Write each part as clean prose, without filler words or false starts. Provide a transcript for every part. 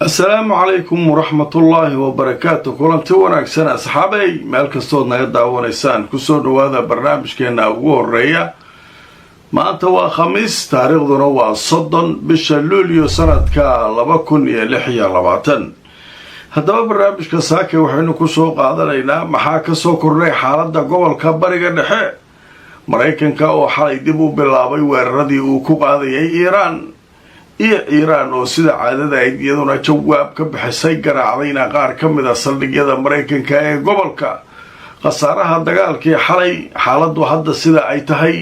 السلام عليكم ورحمة الله وبركاته. كلنتي wanaagsan asxaabay meel kastood naga daawanaysaan kusoo dhawaada barnaamijkeena ugu horeeya. maanta waa khamiis, taariikhduna waa 30 bisha Luulyo sanadka 2026. haddaba barnaamijka saake waxaynu kusoo qaadanaynaa maxaa ka soo kordhay xaaladda gobolka Bariga Dhexe. Mareykanka oo xalay dib u bilaabay weeraradii uu ku qaadayay Iiraan oo sida caadada ay iyaduna jawaab ka bixisay garaacdayna qaar ka mid ah saldhigyada Mareykanka ee gobolka. khasaaraha dagaalkii xalay xaaladdu hadda sida ay tahay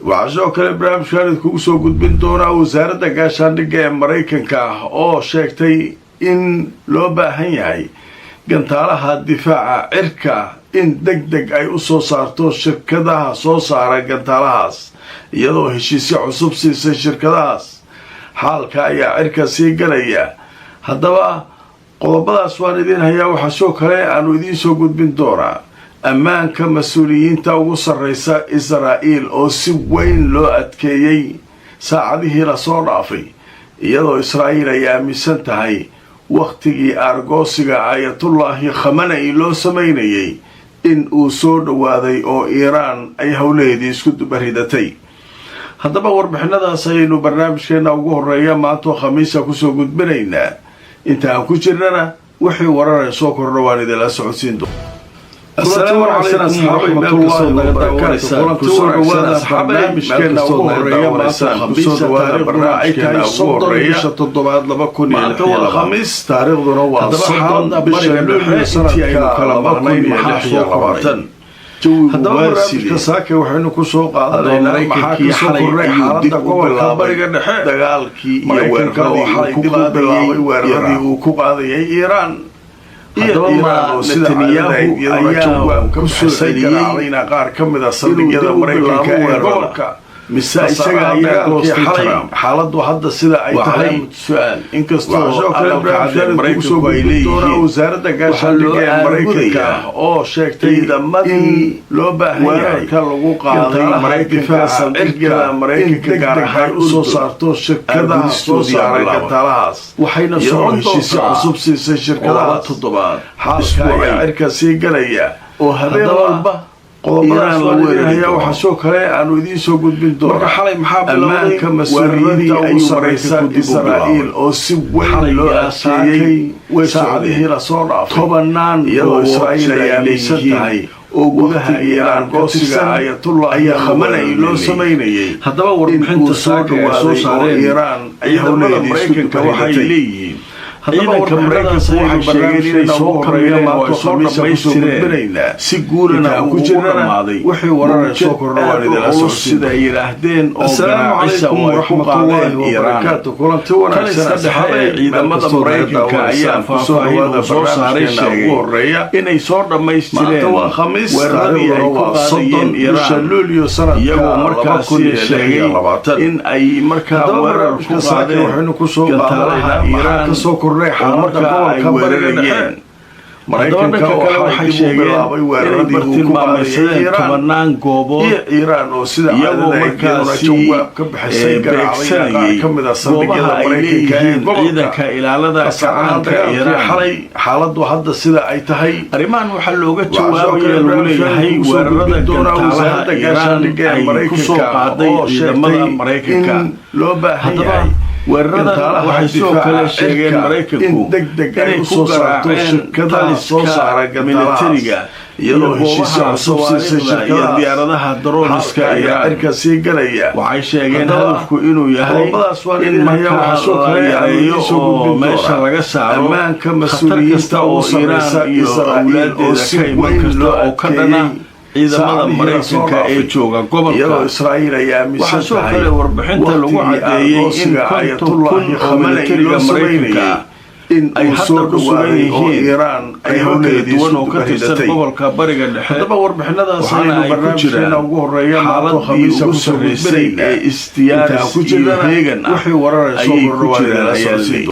waxaa kale barnaamijkan kugu soo gudbin doonaa wasaaradda gaashaandhigga ee Mareykanka oo sheegtay in loo baahan yahay gantaalaha difaaca cirka in degdeg ay u soo saarto shirkadaha soo saara gantaalahaas iyadoo heshiisyo cusub siisay shirkadahaas. xaalka ayaa cirka sii galaya. haddaba qodobadaas waan idiin hayaa. waxaa soo kale aanu idiin soo gudbin doonaa ammaanka mas-uuliyiinta ugu sarreysa Israa'iil oo si weyn loo adkeeyey saacadihii lasoo dhaafay, iyadoo Israa'iil ay aaminsan tahay wakhtigii aargoosiga aayatullaahi Khamenei loo samaynayay in uu soo dhowaaday oo Iiraan ay howlaheedii isku dubaridatay. haddaba warbixinadaas ayaynu barnaamijkeena ugu horeeya maantoo khamiisa kusoo gudbinaynaa. inta aan ku jirnana wixii wararaya soo kordha waan idinla socodsiin doona. السلام عليكم ورحمة الله وبركاته. kusoo dhawaada barnaamijkeena ugu horeeya maanta khamiis taariikhda bisha toddobaad 2026. taariikhduna waa 30 bisha Luulyo sanadka 2026. haddaba barnaamijka saake waxaynu kusoo qaadanaynaa maxaa ka soo kordhay xaaladda gobolka Bariga Dhexe. dagaalkii iyo weeraradii uu ku bilaabay weeraradii uu ku qaadayay Iiraan oo sida Netanyahu ayaa jawaab ka bixisay garaacdayna qaar ka mid ah saldhigyada Mareykanka ee gobolka. mise isaga ayaa xalay xaaladdu hadda sida ay tahay su'aal. inkastoo kale Mareykanku ay leeyihiin wasaaradda gaashaandhigga ee Mareykanka oo sheegtay in loo baahan yahay ka lagu qaaday Mareykanka saldhigyada Mareykanka gaar ahaan u soo saarto shirkadaha soo saara gantaalahaas, waxayna soo heshiisyo cusub siisay shirkadaha toddobaad. xaalka ayaa cirka sii galaya oo habeen walba qodobadaas la weeraraya. waxaa soo kale aanu idiin soo gudbin doonaa xalay maxaa bilowday ammaanka mas-uuliyiinta ugu sarreysa Israa'iil oo si weyn loo adkeeyey saacadihii lasoo dhaafay. tobanaan iyadoo Israa'iil ay aaminsan tahay oo gudaha Iiraan goosiga aayatullaahi Khamenei loo samaynayay. haddaba warbixinta soo dhawaaday oo Iiraan ay howlaheedii Mareykanka waxay leeyihiin ciidanka Mareykanku waxay sheegeen inay soo korayeen maanta soo dhammaystireen si guulana ku jirnaaday. wixii wararaya soo kordha waan idinla socodsiin sida ay yiraahdeen oo garaacisa oo ku qaadeen Iiraan. kulanti wanaagsan asxaabay ciidamada Mareykanka ayaa kusoo dhawaada soo saaray sheegay inay soo dhammaystireen weeraradii ay ku qaadeen Iiraan Luulyo sanadka iyagoo markaas sheegay in ay markaa weerar ku qaadeen waxaynu kusoo qaadanaynaa Iiraan kasoo xaaladda gobolka Bariga Dhexe. Mareykanka waxay sheegeen weeraradii uu ku qaaday tobanaan goobood Iiraan oo sida caadada ay jawaab ka bixisay garaacdayna qaar ka mid ah saldhigyada Mareykanka ee gobolka. ciidanka ilaalada gacanka Iiraan xalay xaaladdu hadda sida ay tahay. arrimahan waxaa looga jawaabaya lagu leeyahay weerarada gantaalaha gaashaandhigga ee Mareykanka kusoo qaaday ciidamada Mareykanka. loo baahan yahay weerarada waxay soo kale sheegeen Mareykanku in degdeg ay u soo saarto shirkadaha soo saara militariga iyadoo heshiisyo cusub siisay shirkadaha diyaaradaha droniska ayaa cirka sii galaya. waxay sheegeen hadafku inuu yahay in markaa soo kale yareeyo oo meesha laga saaro ammaanka mas-uuliyiinta oo Iiraan iyo awlaadeeda ka iman karta oo ka dhana ciidamada Mareykanka ee jooga gobolka. iyadoo Israa'iil ay aaminsan tahay kale warbixinta lagu cadeeyay in aayatullaahi Khamenei loo Mareykanka in ay hadda ku sugan yihiin Iiraan ay howlaheedii oo ka tirsan gobolka Bariga Dhexe. haddaba warbixinadaas ayaynu barnaamijkeena ugu horeeya maanta khamiisa kusoo gudbinaynaa. istiyaar ku jirnaa wixii wararaya soo kordha waan idinla socodsiin.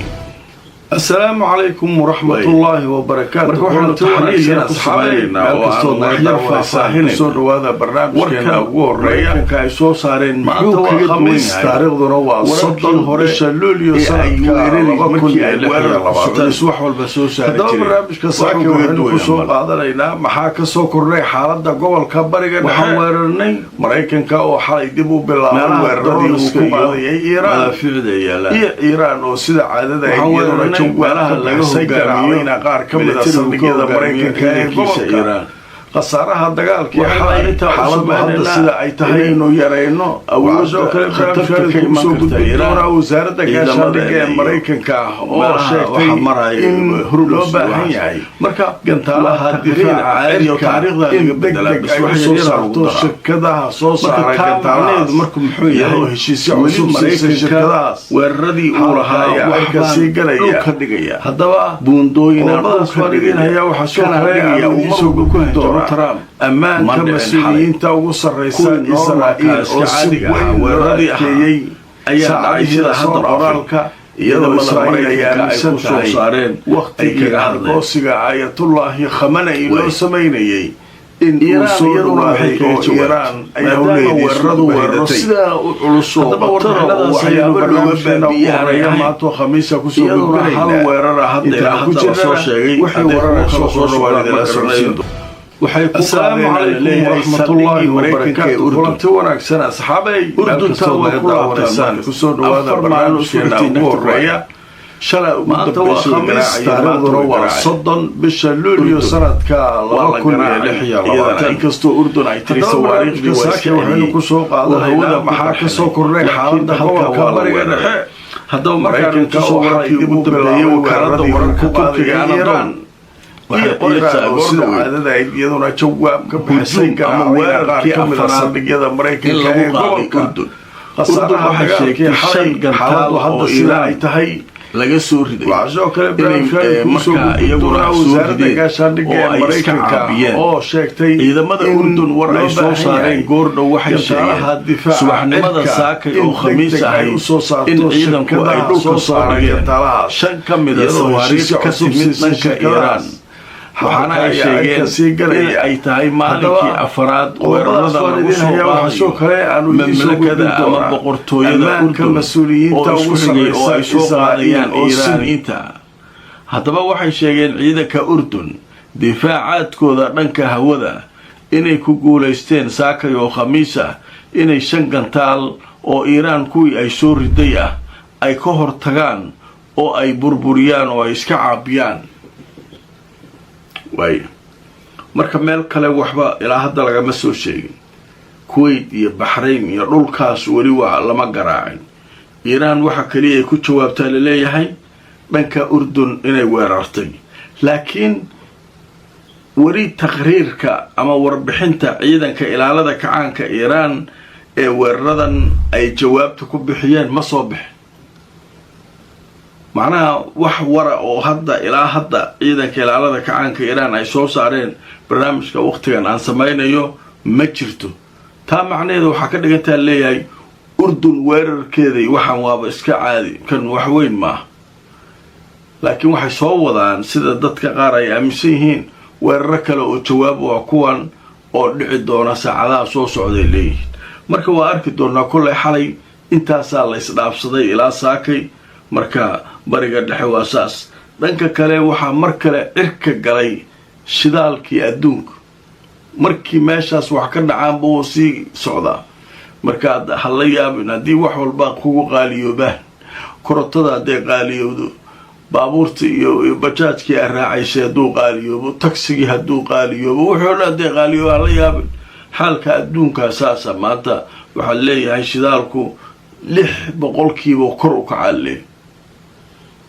السلام عليكم ورحمة الله وبركاته. waxaan taxliilina ku sameeynaa oo aan yar faahfaahinayna soo dhawaada barnaamijkeena ugu horeeya ka ay soo saareen maanta waa khamiis taariikhduna waa 30 hore Luulyo sanadka 2022 wax walba soo saaray barnaamijka saaka waxaanu ku soo qaadanaynaa maxaa ka soo kordhay xaaladda gobolka bariga dhexe weerarnay Mareykanka oo xalay dib u bilaabay weeraradii uu ku qaaday Iiraan oo sida caadada ay meelaha laga hogaamiyo qaar ka mid ah saldhigyada Mareykanka ee gobolka qasaaraha dagaalkii xaaladda hadda sida ay tahay inuu yareyno awoodoo kale khatarta ka iman karta Iiraan wasaaradda gaashaandhigga ee Mareykanka oo sheegtay in loo baahan yahay marka gantaalaha difaaca caadiga taariikhda laga bedelay waxay soo saarto shirkadaha soo saara gantaalaha markuu muxuu yahay heshiisyo cusub Mareykanka weeraradii uu lahaa ay ka sii galaya ka dhigaya haddaba buundooyinadaas fadhiginaya waxa soo kaleeya uu soo gudbin ammaanka mas-uuliyiinta ugu sarreysa Israa'iil oo si weyn weeraradii ahaayey ayaa dhacay sida hadda qoraalka iyadoo Israa'iil ay aaminsan tahay waqtigii argoosiga Ayatullahi Khamenei loo sameynayay in uu soo dhawaaday oo Iiraan ay weeraradu weerartay sida u culus oo waxyaabo looga baabi'iyay maanta khamiisa ku soo gudbay hal weerar hadda soo sheegay wixii weerar soo dhawaaday la sameeyay waxay ku qaadeen rahmatullahi wa barakatuh kulanti wanaagsan asxaabay urdunta waa ku laabtaan ku soo dhawaada barnaamijkeena ugu horeeya shalay maanta waa khamiis taariikhduna waa 30 bisha Luulyo sanadka 2026 inkastoo urdun ay tiri sawaariikhdii waxaynu ku soo qaadanaynaa maxaa ka soo kordhay xaaladda gobolka bariga dhexe haddaba Mareykanka oo xalay dib u dambeeyay wakaaladda wararka Turkiga Iiraan sida caadada ay iyaduna jawaab ka bixisay ama weerarkii qaar ka mid ah saldhigyada Mareykanka ee gobolka Urdun qasaaraha dagaalkii xalay gantaalo hadda sida ay tahay laga soo riday waxaa kale marka iyaguna wasaaradda gaashaandhigga ee Mareykanka oo sheegtay ciidamada Urdun war ay soo saareen goordhow waxay sheegeen subaxnimada saakay oo khamiis ahayd in ciidanku ay dhulka soo dhigeen 5 ka mid ah sawaariikh ka timid dhanka Iiraan waxaana ay sheegeen in ay tahay maalinkii afraad weerarada lagu soo qaaday mamlakada ama boqortooyada Urdun mas-uuliyiinta ugu sarreeya oo ay soo qaadayaan Iiraaniyiinta haddaba waxay sheegeen ciidanka Urdun difaacaadkooda dhanka hawada inay ku guulaysteen saakay oo khamiis ah inay 5 gantaal oo Iiraan kuwii ay soo riday ah ay ka hortagaan oo ay burburiyaan oo ay iska caabiyaan way marka meel kale waxba ilaa hadda lagama soo sheegin Kuwait iyo Bahrain iyo dhulkaas wali waa lama garaacin Iiraan waxa kaliya ay ku jawaabtaa leeyahay dhanka Urdun inay weerartay laakiin wari taqriirka ama warbixinta ciidanka ilaalada kacaanka Iiraan ee weeraradan ay jawaabta ku bixiyeen ma soo bixin macnaha wax wara oo hadda ilaa hadda ciidanka ilaalada kacaanka Iiraan ay soo saareen barnaamijka waqtigan aan samaynayo ma jirto taa macnaheedu waxa ka dhigantaa leeyahay Urdun weerarkeedii waxaan waaba iska caadi kan wax weyn ma laakiin waxay soo wadaan sida dadka qaar ay aaminsan yihiin weerar kale oo jawaab waa kuwan oo dhici doona saacadaha soo socday leeyihiin marka waa arki doonaa kulay xalay intaasaa la isdhaafsaday ilaa saakay marka bariga dhexe waa saas dhanka kale waxaa mar kale cirka galay shidaalkii adduunka markii meeshaas wax ka dhacaan buu sii socdaa marka hala yaabin haddii wax walba kugu qaaliyoobaan korontada hadday qaaliyowdo baabuurta iyo bajaajkii ay raacaysay hadduu qaaliyoobo tagsigii hadduu qaaliyoobo wuxuu dhan hadday qaaliyoobo hala yaabin xaalka adduunkaa saasa maanta waxaa leeyahay shidaalku 6% kor u kacaalee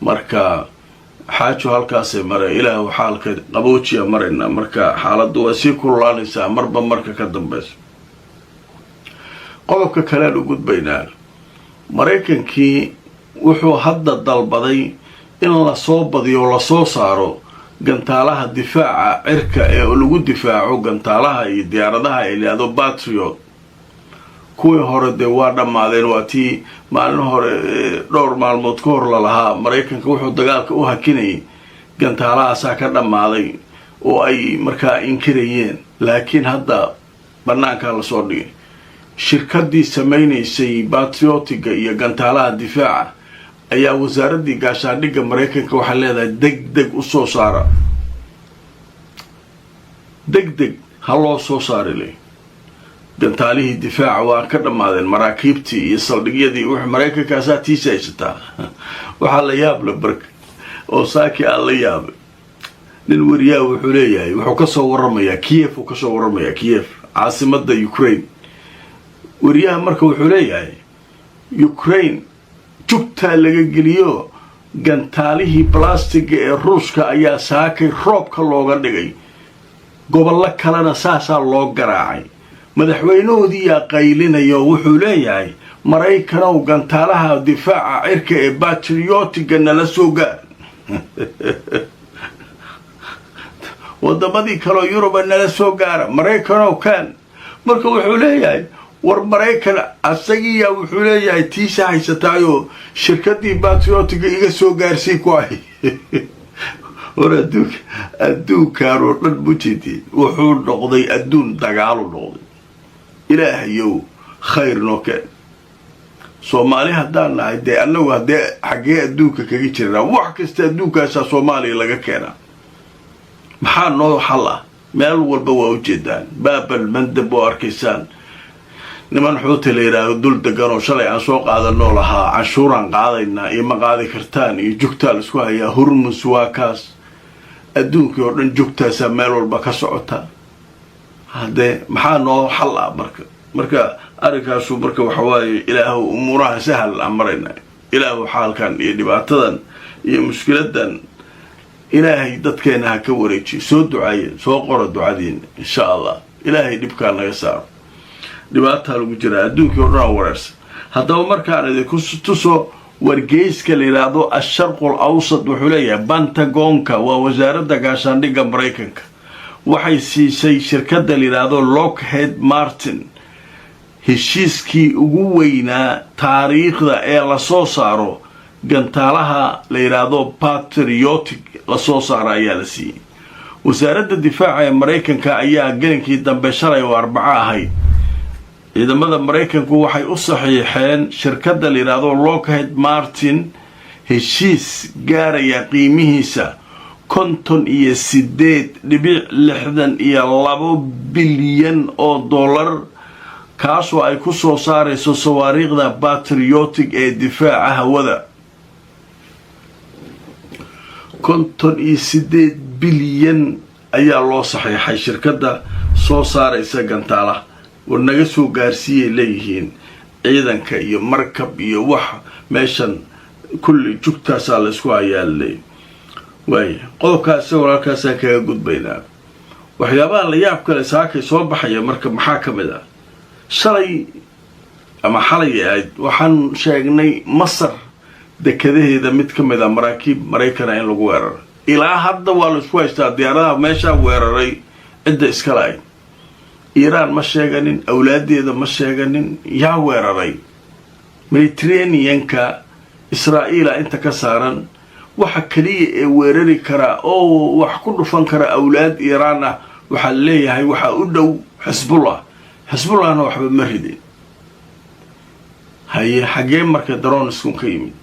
marka xaajo halkaasay maray ilaahu xaalka qaboojiya marayna marka xaaladdu waa sii kululaanaysaa marba marka ka dambaysa qodobka kale aan u gudbaynaa Mareykankii wuxuu hadda dalbaday in la soo badiyo la soo saaro gantaalaha difaaca cirka ee lagu difaaco gantaalaha iyo diyaaradaha ay leedo Patriot kuwii hore dee waa dhammaadeen. waa tii maalin hore dhowr maalmood ka hor lalahaa maraykanka wuxuu dagaalka u hakinayay gantaalahaasaa ka dhammaaday oo ay markaa inkirayeen. laakiin hadda bannaankaa lasoo dhigay shirkadii samaynaysay batriotiga iyo gantaalaha difaaca ayaa wasaaraddii gaashaandhigga maraykanka waxay leedahay degdeg u soo saara, degdeg ha loo soo saari le gantaalihii difaaca waa ka dhammaadeen. maraakiibtii iyo saldhigyadii w maraykankaasaa tiisi haysataa. waxaa la yaabla barka oo saaki aan la yaabay nin wariyaa wuxuu leeyahay wuxuu kasoo waramayaa kiev, uu kasoo waramayaa kiev caasimada ukraine. wariyaha marka wuxuu leeyahay ukraine jugtaa laga geliyo gantaalihii balastiga ee ruushka ayaa saakay roobka looga dhigay, gobollo kalena saasaa loo garaacay. madaxweynahoodii yaa qaylinayo wuxuu leeyahay maraykanow gantaalaha difaaca cirka ee batriotiga nala soo gaar. wadamadii kaloo yuruba nala soo gaara, maraykanow kaan. marka wuxuu leeyahay war maraykan asagiiyaa wuxuu leeyahay tiisa haysataayoo shirkadii batriotiga iga soo gaarsii ku ahy. war adduunkaan oo dhan mujidi wuxuu noqday adduun dagaalu noqday. ilaahayow khayr noo keen. soomaali haddaan nahay dee annagu haddee xaggee adduunka kaga jirnaa? wax kasta adduunkaasaa soomaaliya laga keenaa. maxaa noo xal ah? meel walba waa ujeedaan, baabal mandab oo arkaysaan niman xuuta la yidhaahdo dul deganoo shalay aan soo qaadanoo lahaa canshuuraan qaadaynaa iyo ma qaadi kartaan iyo jugtaa la isku hayaa. hurmus waa kaas. adduunkii oo dhan jugtaasaa meel walba ka socota. haddee maxaa noo xal ah marka arrinkaasu marka waxawaaye ilaahu umuuraha sahal aan marayna. ilaahu xaalkan iyo dhibaatadan iyo mushkiladan ilaahay dadkeena ha ka wareejiyo. soo ducaye, soo qora ducadiina insha allah. ilaahay dhibkaa naga saaro. dhibaataa lagu jiraa adduunkii oo dhan aan wareersan. haddaba markaan idinku tuso wargeyska la yidhaahdo asharqul awsad wuxuu leeyahay pentagonka waa wasaaradda gaashaandhigga maraykanka waxay siisay shirkadda la yidhaahdo Lockheed Martin heshiiskii ugu weynaa taariikhda ee lasoo saaro gantaalaha la yidhaahdo patriotic lasoo saaro ayaa la siiyey. wasaaradda difaaca ee maraykanka ayaa gelinkii dambe shalay oo Arbaco ahayd ciidamada maraykanku waxay u saxiixeen shirkadda la yidhaahdo Lockheed Martin heshiis gaaraya qiimihiisa 58.62 bilyan oo dollar kaasoo ay ku soo saarayso sawaariikhda patriotic ee difaaca hawada. 58 bilyan ayaa loo saxiixay shirkadda soo saaraysa gantaalaha. war naga soo gaarsiiyay leeyihiin ciidanka iyo markab iyo wax meeshan kulli jugtaasaa la isku hayaalay. waay qodobkaas walaalkaasaan kaga gudbaynaa. waxyaabaha la yaab kale saakay soo baxaya marka maxaa ka mid ah? shalay ama xalay ahayd waxaan sheegnay Masar dekadaheeda mid ka mid ah maraakiib Maraykana in lagu weeraro. ilaa hadda waa la isku haystaa diyaaradaha meesha weeraray cidda iska lahayd. Iiraan ma sheeganin, awlaadeeda ma sheeganin yaa weeraray. Mediterranean-ka Israa'iila inta ka saaran waxa kaliya ee weerari kara oo wax ku dhufan kara awlaad Iiraan ah waxa leeyahay waxa u dhow Hezbollahna waxba ma ridin. haye xagee marka dronesku ka yimid?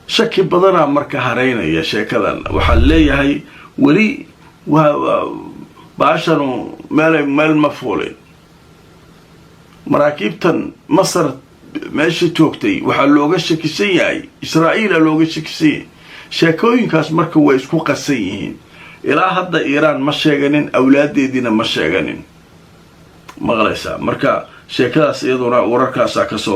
shaki badana marka hareynaya sheekadan. waxa leeyahay wali baashanu meel ma fuulin. maraakiibtan Masar meesha joogtay waxaa looga shakisan yahay Israa'iila looga shakisan yahay. sheekooyinkaas marka way isku qasan yihiin. ilaa hadda Iiraan ma sheeganin, awlaadeedina ma sheeganin. maqlaysaa marka sheekadaas iyaduna wararkaasa ka soo